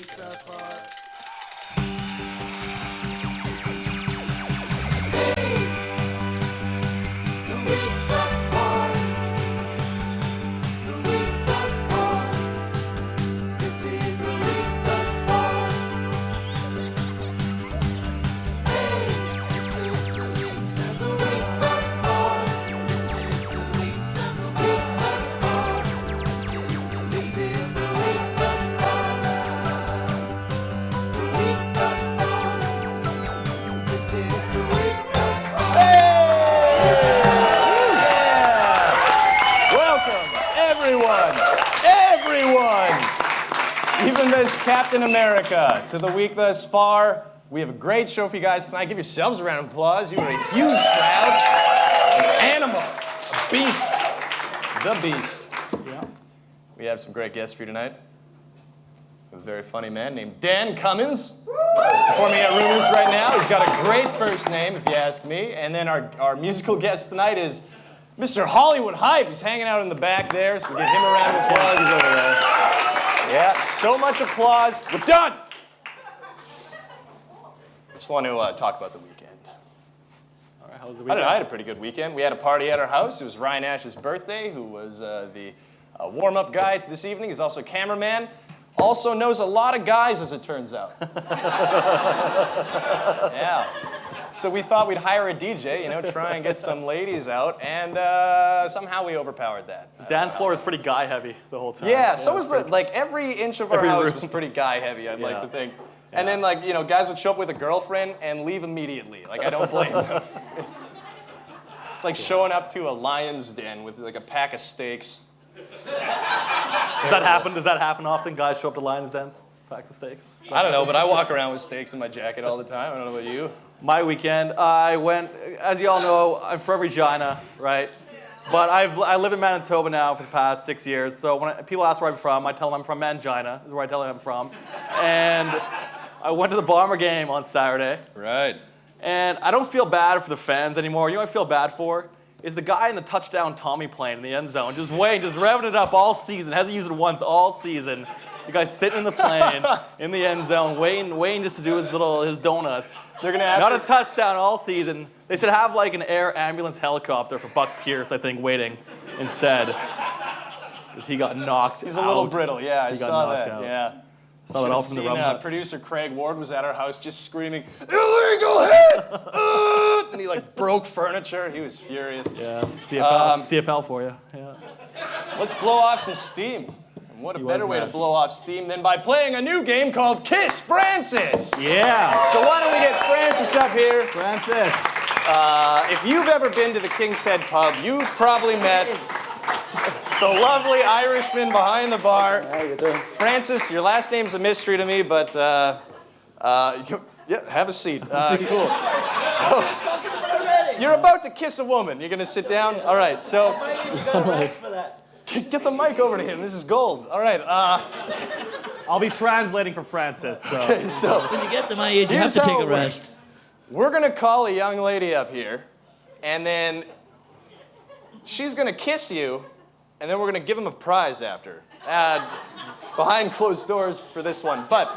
week thus far. Even this Captain America to the week thus far. We have a great show for you guys tonight. Give yourselves a round of applause. You are a huge crowd. An animal. A beast. The beast. Yeah. We have some great guests for you tonight. A very funny man named Dan Cummins. He's performing at Rumors right now. He's got a great first name, if you ask me. And then our musical guest tonight is Mr. Hollywood Hype. He's hanging out in the back there, so we give him a round of applause. He's over there. Yeah, so much applause. We're done! Just want to talk about the weekend. All right, how was the I weekend? had a pretty good weekend. We had a party at our house. It was Ryan Ash's birthday, who was the warm-up guy this evening. He's also a cameraman. Also knows a lot of guys, as it turns out. Yeah. So we thought we'd hire a DJ, try and get some ladies out, and somehow we overpowered that. The dance floor is pretty guy-heavy the whole time. Yeah, so was every inch of our house was pretty guy-heavy, I'd like to think. And then, guys would show up with a girlfriend and leave immediately. I don't blame them. It's like showing up to a lion's den with, a pack of steaks. Does that happen often? Guys show up to Lions Dens, packs of steaks? I don't know, but I walk around with steaks in my jacket all the time. I don't know about you. My weekend, I went, as you all know, I'm from Regina, right? But I live in Manitoba now for the past 6 years. So when people ask where I'm from, I tell them I'm from Mangina, is where I tell them I'm from. And I went to the Bomber game on Saturday. Right. And I don't feel bad for the fans anymore. You know what I feel bad for? Is the guy in the touchdown Tommy plane in the end zone, just revving it up all season, hasn't used it once all season. The guy's sitting in the plane, in the end zone, waiting just to do his donuts. They're gonna have Not a touchdown all season. They should have an air ambulance helicopter for Buck Pierce, I think, waiting instead. Because he got knocked out. He's a little brittle, yeah, I saw that, out. yeah. Saw that all from the rum. Producer Craig Ward was at our house just screaming, "Illegal hit!" And he broke furniture. He was furious. Yeah, CFL for you. Yeah. Let's blow off some steam. And what a better way to blow off steam than by playing a new game called Kiss Francis. Yeah. So why don't we get Francis up here? Francis. If you've ever been to the King's Head pub, you've probably met the lovely Irishman behind the bar. How you doing? Francis, your last name's a mystery to me, but yeah, have a seat. Cool. So, you're about to kiss a woman. You're going to sit down? All right, so get the mic over to him. This is gold. All right. I'll be translating for Francis. So. Okay, so when you get to my age, you have to take a rest. We're going to call a young lady up here, and then she's going to kiss you, and then we're going to give him a prize after. Behind closed doors for this one, but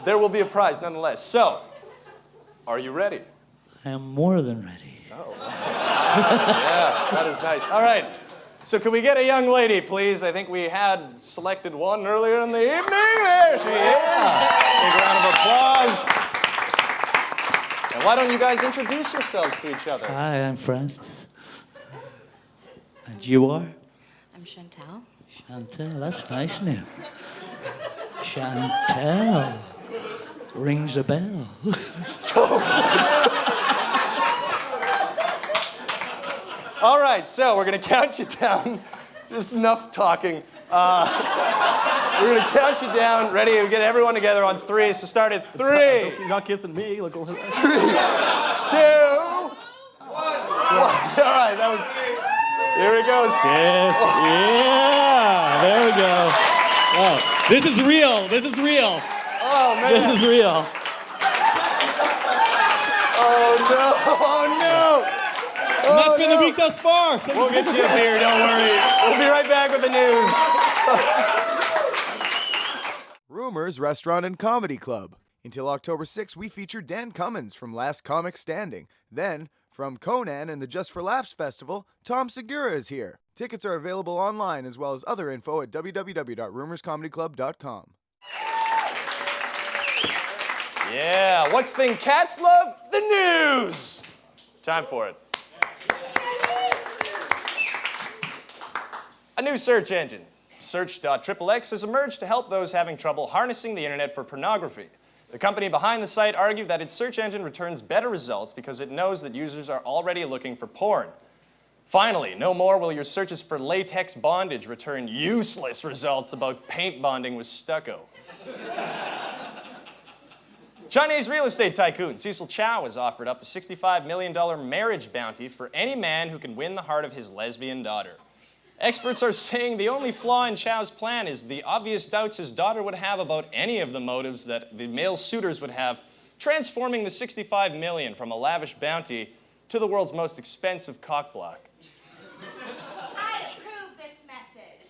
there will be a prize nonetheless. So, are you ready? I am more than ready. Oh. Yeah, that is nice. All right. So can we get a young lady, please? I think we had selected one earlier in the evening. There she is. Big round of applause. And why don't you guys introduce yourselves to each other? Hi, I'm Francis. And you are? I'm Chantal. Chantal, that's a nice name. Chantal. Rings a bell. All right, so we're going to count you down. Just enough talking. We're going to count you down. Ready? We get everyone together on 3. So start at 3. You're not kissing me. Look over there. 3, 2, 1. All right, that was... Here it goes. Yes. Yeah. There we go. Oh, this is real. This is real. Oh, man. This is real. Oh, no. Oh, no. And that's been the week thus far. We'll get you a beer, don't worry. We'll be right back with the news. Rumors Restaurant and Comedy Club. Until October 6th, we feature Dan Cummins from Last Comic Standing. Then, from Conan and the Just for Laughs Festival, Tom Segura is here. Tickets are available online as well as other info at www.rumorscomedyclub.com. Yeah, what's the thing cats love? The news! Time for it. A new search engine, Search.xxx, has emerged to help those having trouble harnessing the internet for pornography. The company behind the site argued that its search engine returns better results because it knows that users are already looking for porn. Finally, no more will your searches for latex bondage return useless results about paint bonding with stucco. Chinese real estate tycoon Cecil Chow has offered up a $65 million marriage bounty for any man who can win the heart of his lesbian daughter. Experts are saying the only flaw in Chow's plan is the obvious doubts his daughter would have about any of the motives that the male suitors would have, transforming the $65 million from a lavish bounty to the world's most expensive cockblock. I approve this message.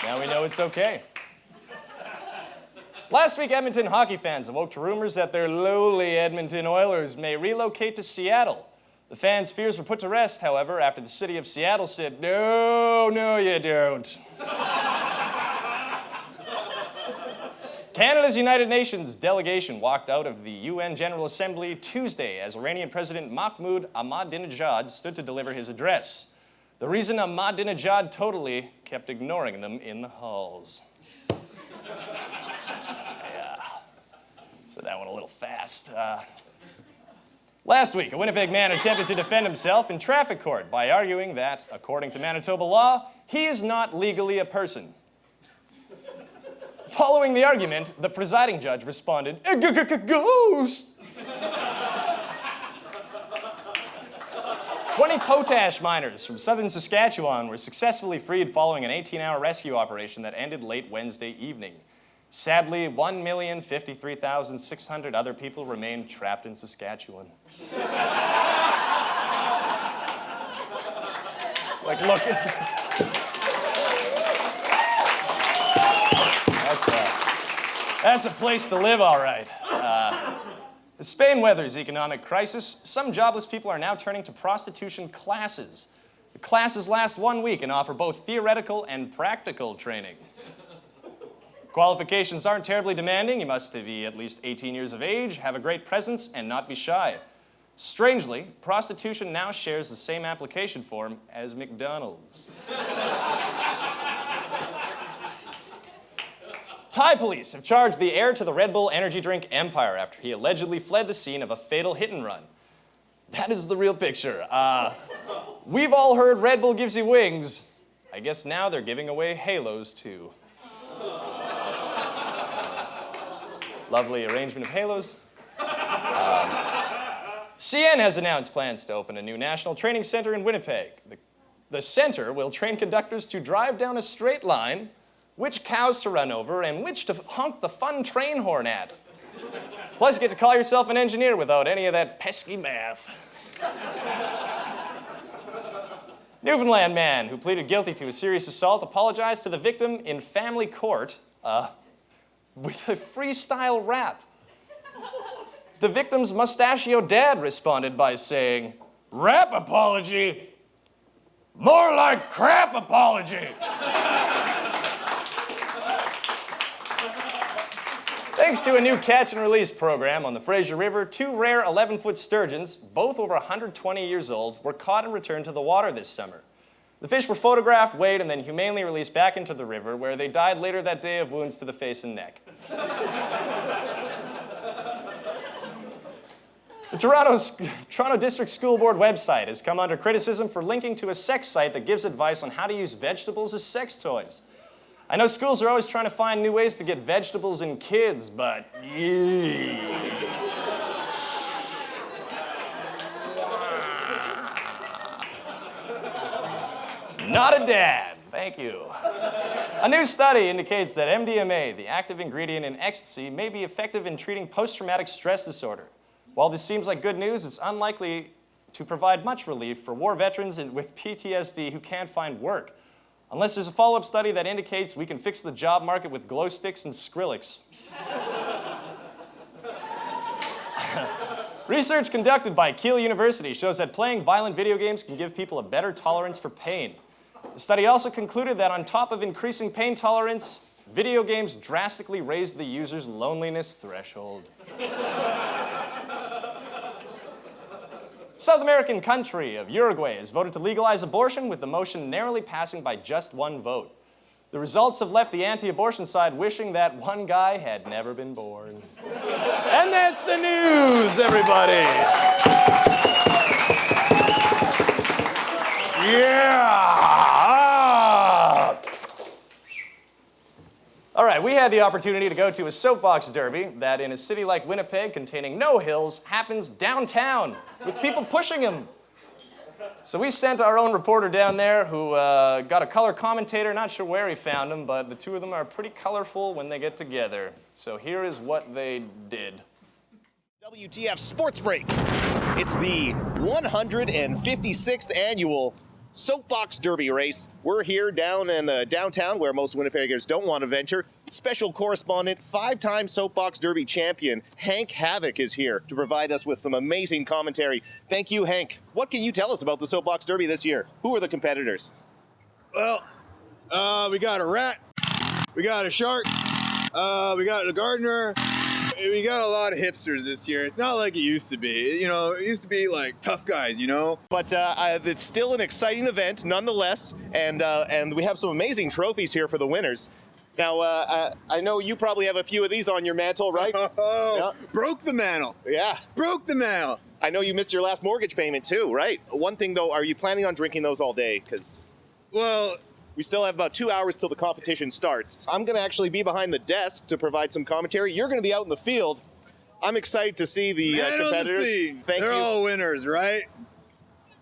Now we know it's okay. Last week, Edmonton hockey fans awoke to rumors that their lowly Edmonton Oilers may relocate to Seattle. The fans' fears were put to rest, however, after the city of Seattle said, "No, you don't." Canada's United Nations delegation walked out of the UN General Assembly Tuesday as Iranian President Mahmoud Ahmadinejad stood to deliver his address. The reason Ahmadinejad totally kept ignoring them in the halls. Said that one a little fast. Last week, a Winnipeg man attempted to defend himself in traffic court by arguing that, according to Manitoba law, he is not legally a person. Following the argument, the presiding judge responded, "Ghost!" 20 potash miners from southern Saskatchewan were successfully freed following an 18-hour rescue operation that ended late Wednesday evening. Sadly, 1,053,600 other people remain trapped in Saskatchewan. Like, look. That's a place to live, all right. As Spain weathers economic crisis, some jobless people are now turning to prostitution classes. The classes last 1 week and offer both theoretical and practical training. Qualifications aren't terribly demanding. You must be at least 18 years of age, have a great presence, and not be shy. Strangely, prostitution now shares the same application form as McDonald's. Thai police have charged the heir to the Red Bull energy drink empire after he allegedly fled the scene of a fatal hit and run. That is the real picture. We've all heard Red Bull gives you wings. I guess now they're giving away halos too. Lovely arrangement of halos. CN has announced plans to open a new national training center in Winnipeg. The center will train conductors to drive down a straight line, which cows to run over, and which to honk the fun train horn at. Plus, you get to call yourself an engineer without any of that pesky math. Newfoundland man who pleaded guilty to a serious assault apologized to the victim in family court with a freestyle rap. The victim's mustachio dad responded by saying, "Rap apology? More like crap apology." Thanks to a new catch and release program on the Fraser River, 2 rare 11-foot sturgeons, both over 120 years old, were caught and returned to the water this summer. The fish were photographed, weighed, and then humanely released back into the river, where they died later that day of wounds to the face and neck. The Toronto District School Board website has come under criticism for linking to a sex site that gives advice on how to use vegetables as sex toys. I know schools are always trying to find new ways to get vegetables in kids, but not a dad. Thank you. A new study indicates that MDMA, the active ingredient in ecstasy, may be effective in treating post-traumatic stress disorder. While this seems like good news, it's unlikely to provide much relief for war veterans with PTSD who can't find work. Unless there's a follow-up study that indicates we can fix the job market with glow sticks and Skrillex. Research conducted by Kiel University shows that playing violent video games can give people a better tolerance for pain. The study also concluded that on top of increasing pain tolerance, video games drastically raised the user's loneliness threshold. South American country of Uruguay has voted to legalize abortion, with the motion narrowly passing by just one vote. The results have left the anti-abortion side wishing that one guy had never been born. And that's the news, everybody. Yeah! All right, we had the opportunity to go to a soapbox derby that in a city like Winnipeg containing no hills happens downtown with people pushing him. So we sent our own reporter down there who got a color commentator, not sure where he found him, but the two of them are pretty colorful when they get together. So here is what they did. WTF Sports Break. It's the 156th annual Soapbox Derby race. We're here down in the downtown where most Winnipeggers don't want to venture. Special correspondent, 5-time Soapbox Derby champion, Hank Havoc is here to provide us with some amazing commentary. Thank you, Hank. What can you tell us about the Soapbox Derby this year? Who are the competitors? Well, we got a rat, we got a shark, we got a gardener. We got a lot of hipsters this year. It's not like it used to be. You know, it used to be like tough guys, you know? But it's still an exciting event nonetheless, and we have some amazing trophies here for the winners. Now, I know you probably have a few of these on your mantle, right? Oh, Yeah. broke the mantle. Yeah. Broke the mantle. I know you missed your last mortgage payment too, right? One thing though, are you planning on drinking those all day? Because Well, we still have about 2 hours till the competition starts. I'm going to actually be behind the desk to provide some commentary. You're going to be out in the field. I'm excited to see the man on the competitors. scene. Thank They're you. all winners, right?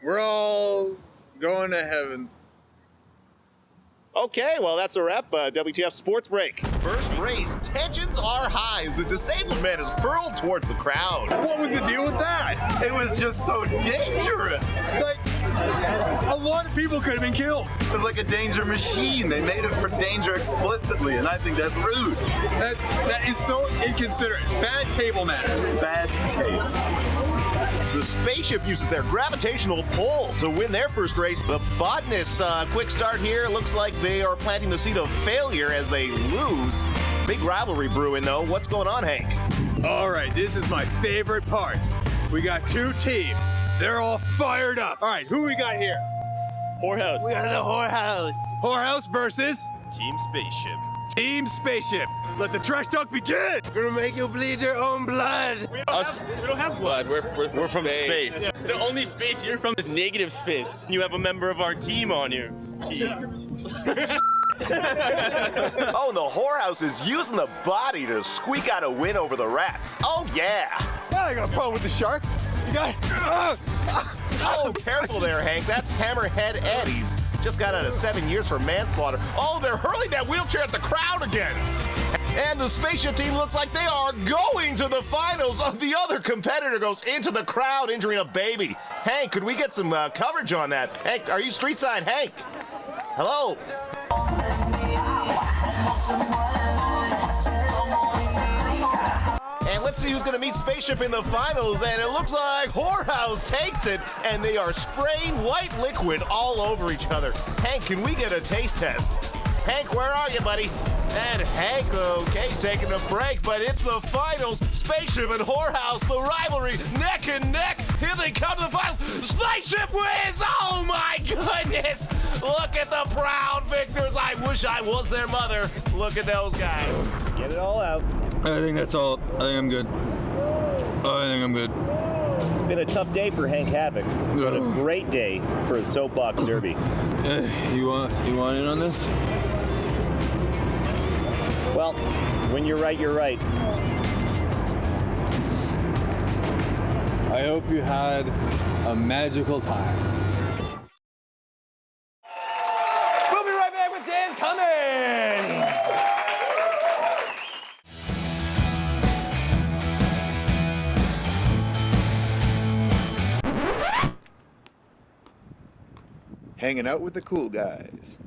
We're all going to heaven. Okay, well, that's a wrap. WTF Sports Break. First race, tensions are high as a disabled man is hurled towards the crowd. What was the deal with that? It was just so dangerous. Like, a lot of people could have been killed. It was like a danger machine. They made it for danger explicitly, and I think that's rude. That is so inconsiderate. Bad table manners. Bad taste. The spaceship uses their gravitational pull to win their first race. The botanists, quick start here. Looks like they are planting the seed of failure as they lose. Big rivalry brewing, though. What's going on, Hank? All right, this is my favorite part. We got two teams. They're all fired up. All right, who we got here? Whorehouse. We got the Whorehouse. Whorehouse versus Team Spaceship. Team Spaceship. Let the trash talk begin. Gonna make you bleed your own blood. We don't have blood. We're from space. The only space you're from is negative space. You have a member of our team on your team. Oh, and the Whorehouse is using the body to squeak out a win over the Rats. Oh, yeah. I got a problem with the shark. You got Oh, careful there, Hank. That's Hammerhead Ed. He's just got out of 7 years for manslaughter. Oh, they're hurling that wheelchair at the crowd again. And the spaceship team looks like they are going to the finals. Oh, the other competitor goes into the crowd injuring a baby. Hank, could we get some coverage on that? Hank, are you street side Hank? Hello? And let's see who's going to meet Spaceship in the finals. And it looks like Whorehouse takes it, and they are spraying white liquid all over each other. Hank, can we get a taste test? Hank, where are you, buddy? And Hank, okay, he's taking a break, but it's the finals. Spaceship and Whorehouse, the rivalry, neck and neck. Here they come to the finals. Spaceship wins! Oh my goodness! Look at the proud victors. I wish I was their mother. Look at those guys. Get it all out. I think that's all. I think I'm good. I think I'm good. It's been a tough day for Hank Havoc, but a great day for his Soapbox Derby. Hey, you want in on this? Well, when you're right, you're right. I hope you had a magical time. We'll be right back with Dan Cummins. hanging out with the cool guys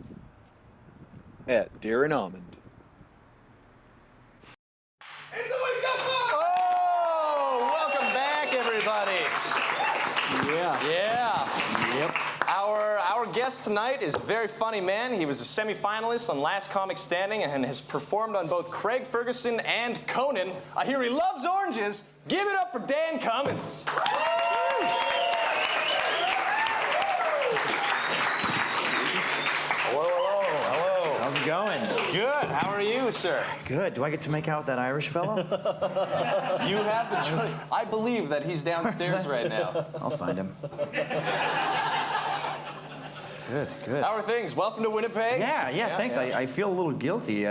at Deer and Almond. Oh, welcome back, everybody. Yeah. Yep. Our guest tonight is a very funny man. He was a semifinalist on Last Comic Standing and has performed on both Craig Ferguson and Conan. I hear he loves oranges. Give it up for Dan Cummins. Hello. How's it going? Good. How are you, sir? Good. Do I get to make out with that Irish fellow? You have the choice. I believe that he's downstairs right now. I'll find him. Good. How are things? Welcome to Winnipeg. Yeah, thanks. Yeah. I feel a little guilty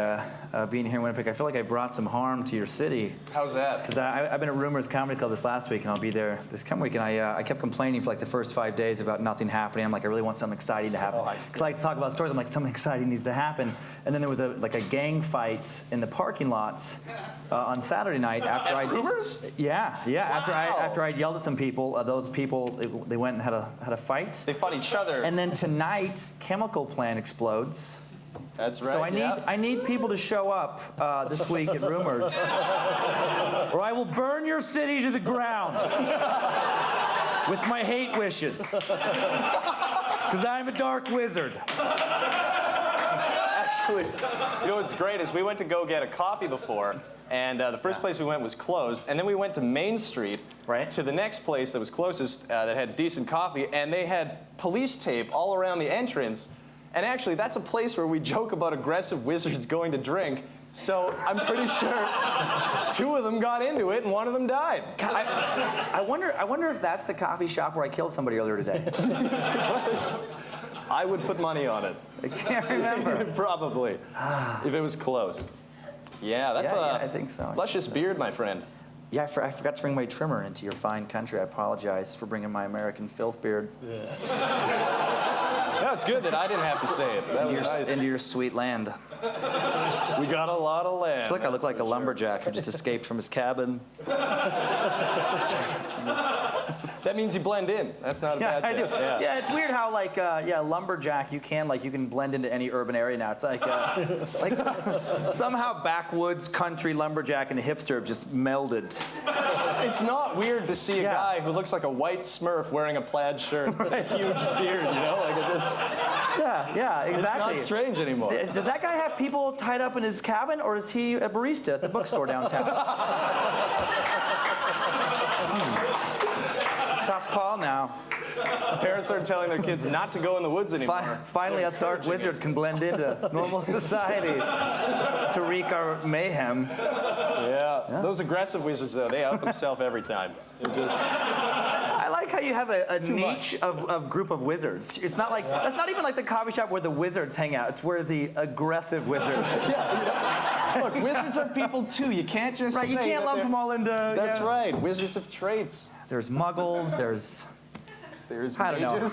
being here in Winnipeg. I feel like I brought some harm to your city. How's that? Because I've been at Rumors Comedy Club this last week, and I'll be there this coming week, and I kept complaining for like the first 5 days about nothing happening. I'm like, I really want something exciting to happen. Because I like to talk about stories. I'm like, something exciting needs to happen. And then there was a gang fight in the parking lot on Saturday night after At Rumors? Yeah. Wow. After I'd yelled at some people, those people they went and had a fight. They fought each other. And then tonight, chemical plant explodes. That's right. So I need people to show up this week at Rumors, or I will burn your city to the ground with my hate wishes. Because I'm a dark wizard. Actually, you know what's great is we went to go get a coffee before, and the first place we went was closed, and then we went to Main Street to the next place that was closest that had decent coffee, and they had police tape all around the entrance. And actually, that's a place where we joke about aggressive wizards going to drink. So I'm pretty sure 2 of them got into it and 1 of them died. God, I wonder if that's the coffee shop where I killed somebody earlier today. I would put money on it. I can't remember. Probably, if it was close. Yeah, that's I think so. Luscious beard, my friend. Yeah, I forgot to bring my trimmer into your fine country. I apologize for bringing my American filth beard. No, it's good that I didn't have to say it. That was nice. Into your sweet land. We got a lot of land. I feel like I look like a lumberjack who just escaped from his cabin. That means you blend in. That's not a bad thing. I do. Yeah, it's weird how lumberjack you can blend into any urban area now. It's like somehow backwoods country lumberjack and hipster have just melded. It's not weird to see a guy who looks like a white Smurf wearing a plaid shirt with a huge beard, you know? Like it just. Yeah, exactly. It's not strange anymore. Does that guy have people tied up in his cabin, or is he a barista at the bookstore downtown? Tough call now. Parents are telling their kids not to go in the woods anymore. Finally, us dark wizards can blend into normal society to wreak our mayhem. Yeah. Those aggressive wizards, though, they out themselves every time. They're just. I like how you have a niche of group of wizards. It's not like that's not even like the coffee shop where the wizards hang out. It's where the aggressive wizards. Look, wizards are people too. You can't just you can't lump them all into. That's right. Wizards have traits. There's muggles. There's I don't know.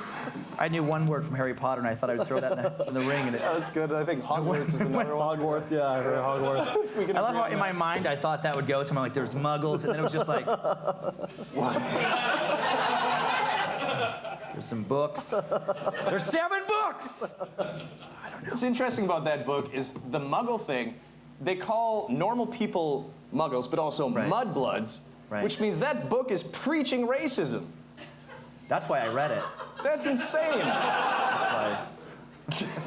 I knew one word from Harry Potter, and I thought I would throw that in the ring. And that's good. I think Hogwarts is another one. Hogwarts, yeah, I heard Hogwarts. I love how in my mind I thought that would go somewhere like there's muggles, and then it was just like. There's some books. There's 7 books! I don't know. What's interesting about that book is the muggle thing. They call normal people muggles, but also mudbloods, which means that book is preaching racism. That's why I read it. That's insane. That's why.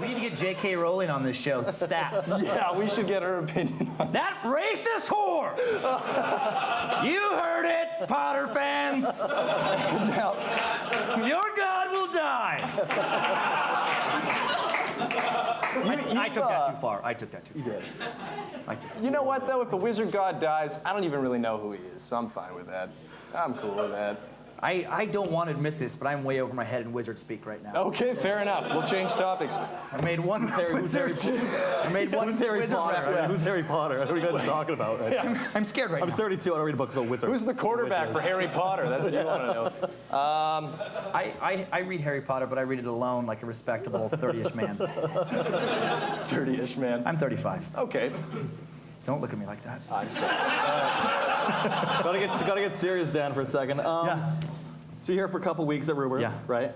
We need to get J.K. Rowling on this show. Stats. Yeah, we should get her opinion on that racist whore! You heard it, Potter fans! Now, your God will die! I took that too far. I took that too far. You know what, though? If the wizard god dies, I don't even really know who he is, so I'm fine with that. I'm cool with that. I don't want to admit this, but I'm way over my head in wizard speak right now. Okay, fair enough. We'll change topics. I made one wizard. I made one wizard reference. Who's Harry Potter? What are you guys talking about? Right? I'm scared right now. I'm 32. I don't read books about wizards. Who's the quarterback for Harry Potter? That's what you want to know. I read Harry Potter, but I read it alone like a respectable 30-ish man. 30-ish man. I'm 35. Okay. Don't look at me like that. I'm sorry. Gotta get serious, Dan, for a second. So you're here for a couple weeks at Rumors, right?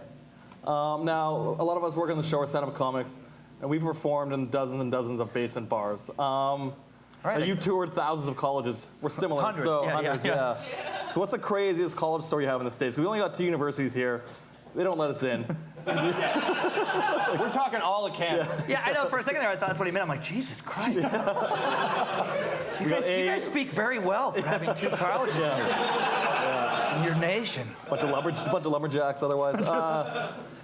Now, a lot of us work on the show are stand-up comics, and we've performed in dozens and dozens of basement bars. And you toured thousands of colleges. We're similar. Hundreds, so yeah, hundreds, yeah. So what's the craziest college story you have in the States? We only got 2 universities here. They don't let us in. We're talking all of Canada. Yeah, I know. For a second there, I thought that's what he meant. I'm like, Jesus Christ. You guys speak very well for having 2 colleges in your nation. Bunch of lumberjacks, otherwise.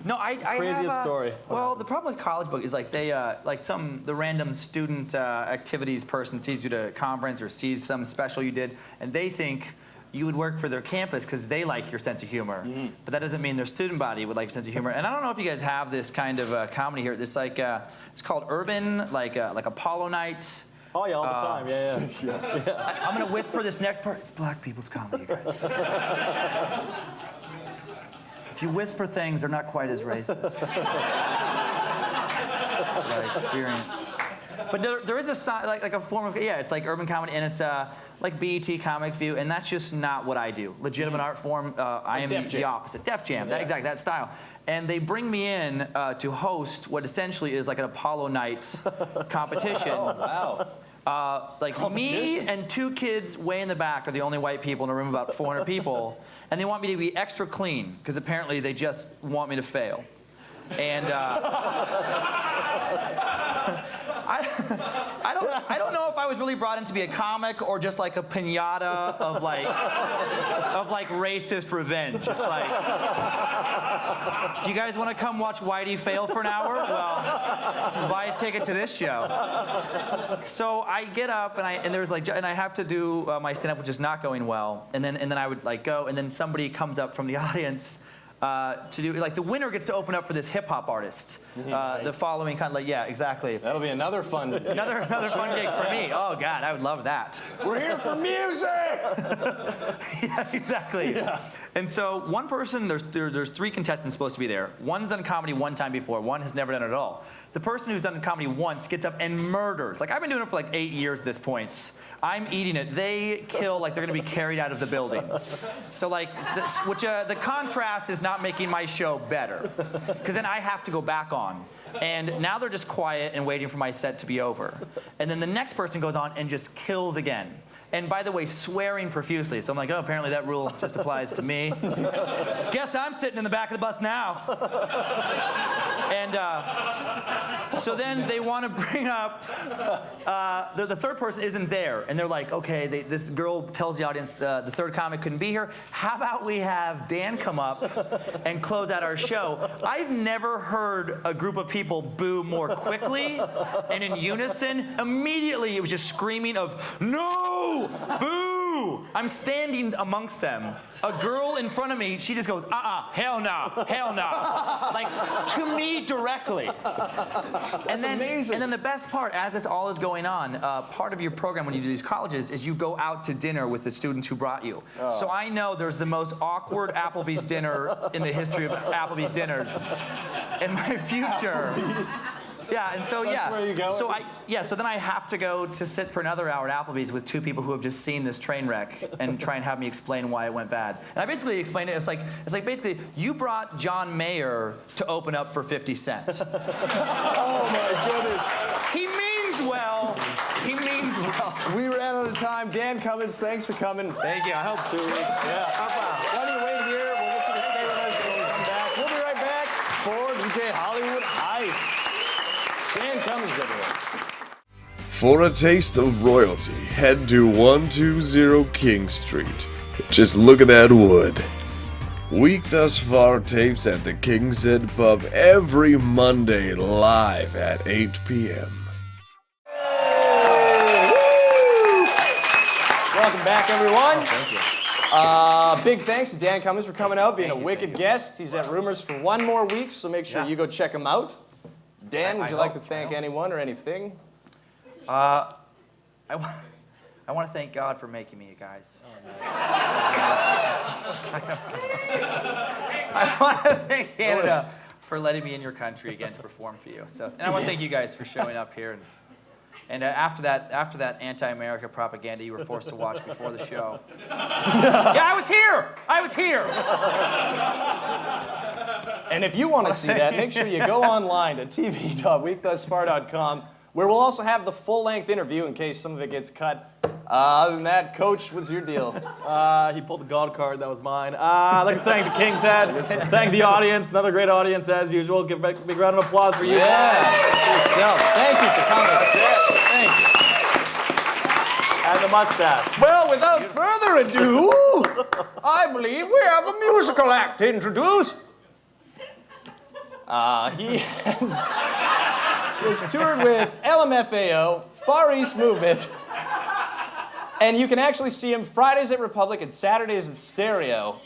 No, I Craziest have, story. Well, the problem with college book is like they the random student activities person sees you at a conference or sees some special you did, and they think you would work for their campus because they like your sense of humor. But that doesn't mean their student body would like your sense of humor. And I don't know if you guys have this kind of comedy here. It's like it's called urban, like Apollo Night. Oh yeah, all the time. Yeah. I'm gonna whisper this next part. It's black people's comedy, you guys. If you whisper things, they're not quite as racist. By experience. But there is a form of, it's like urban comedy, and it's like BET Comic View, and that's just not what I do. Legitimate art form, I am the opposite. Def Jam, exactly, that style. And they bring me in to host what essentially is like an Apollo Night competition. Oh, wow. Me and 2 kids way in the back are the only white people in a room of about 400 people, and they want me to be extra clean because apparently they just want me to fail. And I don't know if I was really brought in to be a comic or just like a piñata of like racist revenge. It's like, do you guys want to come watch Whitey fail for an hour? Well, buy a ticket to this show. So I get up and I have to do my stand-up, which is not going well. And then I would like go, and then somebody comes up from the audience. To do the winner gets to open up for this hip hop artist. The following exactly. That'll be another fun another fun gig for me. Oh God, I would love that. We're here for music. Yeah, exactly. Yeah. And so one person, there's 3 contestants supposed to be there. One's done comedy one time before. One has never done it at all. The person who's done comedy once gets up and murders. Like I've been doing it for like 8 years at this point. I'm eating it. They kill like they're gonna be carried out of the building. So the contrast is not making my show better, because then I have to go back on. And now they're just quiet and waiting for my set to be over. And then the next person goes on and just kills again. And by the way, swearing profusely. So I'm like, oh, apparently that rule just applies to me. Guess I'm sitting in the back of the bus now. And so then they want to bring up, the third person isn't there. And they're like, okay, this girl tells the audience the third comic couldn't be here. How about we have Dan come up and close out our show? I've never heard a group of people boo more quickly and in unison. Immediately it was just screaming of, no! Boo! I'm standing amongst them. A girl in front of me, she just goes, hell no, hell no. Like, to me directly. That's amazing. And then the best part, as this all is going on, part of your program when you do these colleges is you go out to dinner with the students who brought you. Oh. So I know there's the most awkward Applebee's dinner in the history of Applebee's dinners in my future. Applebee's. Yeah, and so That's where you go. So then I have to go to sit for another hour at Applebee's with 2 people who have just seen this train wreck and try and have me explain why it went bad. And I basically explained it. It's like basically you brought John Mayer to open up for 50 Cent. Oh my goodness. He means well. He means well. We ran out of time. Dan Cummins, thanks for coming. Thank you. I hope to. Yeah. Why don't you wait here? We'll get you to stay with us when we come back. We'll be right back for DJ Hollywood Hype. Dan Cummins, everyone. For a taste of royalty, head to 120 King Street. Just look at that wood. Week Thus Far tapes at the King's Head Pub every Monday live at 8 p.m. Welcome back, everyone. Oh, thank you. Big thanks to Dan Cummins for coming out, being a wicked guest. He's at Rumors for 1 more week, so make sure you go check him out. Dan, would you like to thank anyone or anything? I want to thank God for making me, you guys. I want to thank Canada for letting me in your country again to perform for you. And I want to thank you guys for showing up here. And after that anti-America propaganda you were forced to watch before the show. Yeah, I was here. And if you want to see that, make sure you go online to tv.weekthusfar.com, where we'll also have the full-length interview in case some of it gets cut. Other than that, Coach, what's your deal? He pulled the God card. That was mine. I'd like to thank the King's Head. Thank the audience. Another great audience as usual. Give a big round of applause for you. Yeah, for yourself. Thank you for coming. Thank you. And the mustache. Well, without further ado, I believe we have a musical act to introduce. He has toured with LMFAO, Far East Movement, and you can actually see him Fridays at Republic and Saturdays at Stereo.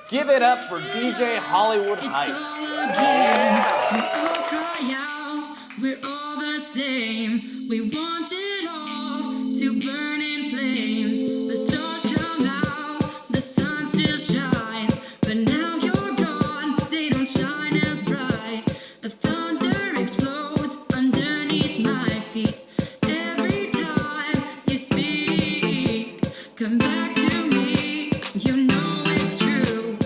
Give it up for DJ Hollywood Hype. We all cry out, we're all the same. We want it all to burn in flames. The stars come out, the sun still shines, but now you're gone, they don't shine as bright. The thunder explodes underneath my feet. Every time you speak, come back to me, you know it's true.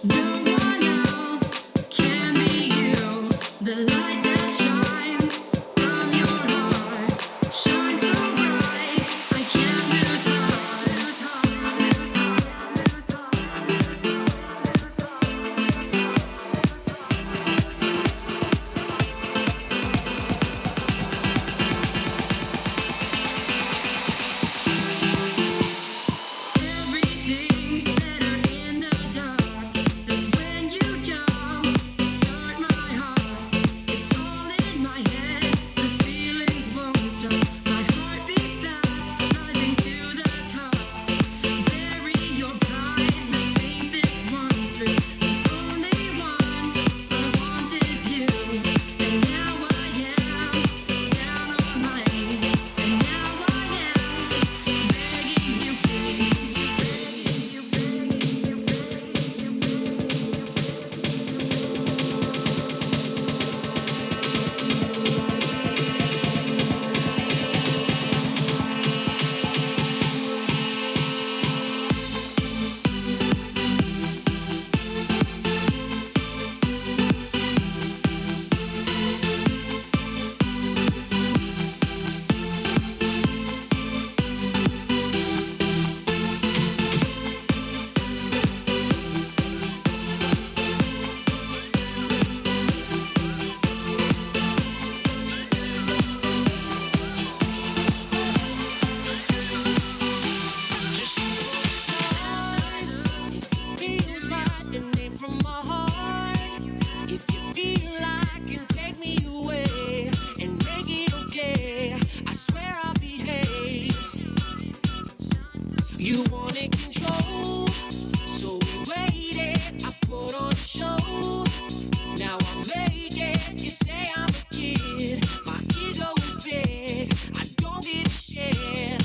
No one else can be you. The light that shines from your heart shines so bright, I can't lose heart. Everything's better in the dark. That's when you jump, start my heart. It's all in my head, the feelings won't stop. My heart beats fast, rising to the top. Bury your pride, let's think this one through. The only one I want is you. And now I am down on my knees. And now I am begging you, please. Feels right, the name from my heart. If you feel like you can take me away and make it okay, I swear I'll behave. You wanted control, so we waited. I put on a show. Now I make it. You say I'm a kid. My ego is big. I don't give a shit.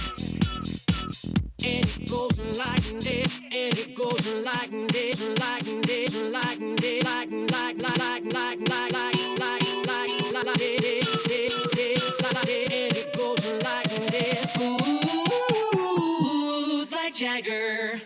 And it goes like this, and it goes like this, like this, like this, like and it goes like this. Ooh, like Jagger.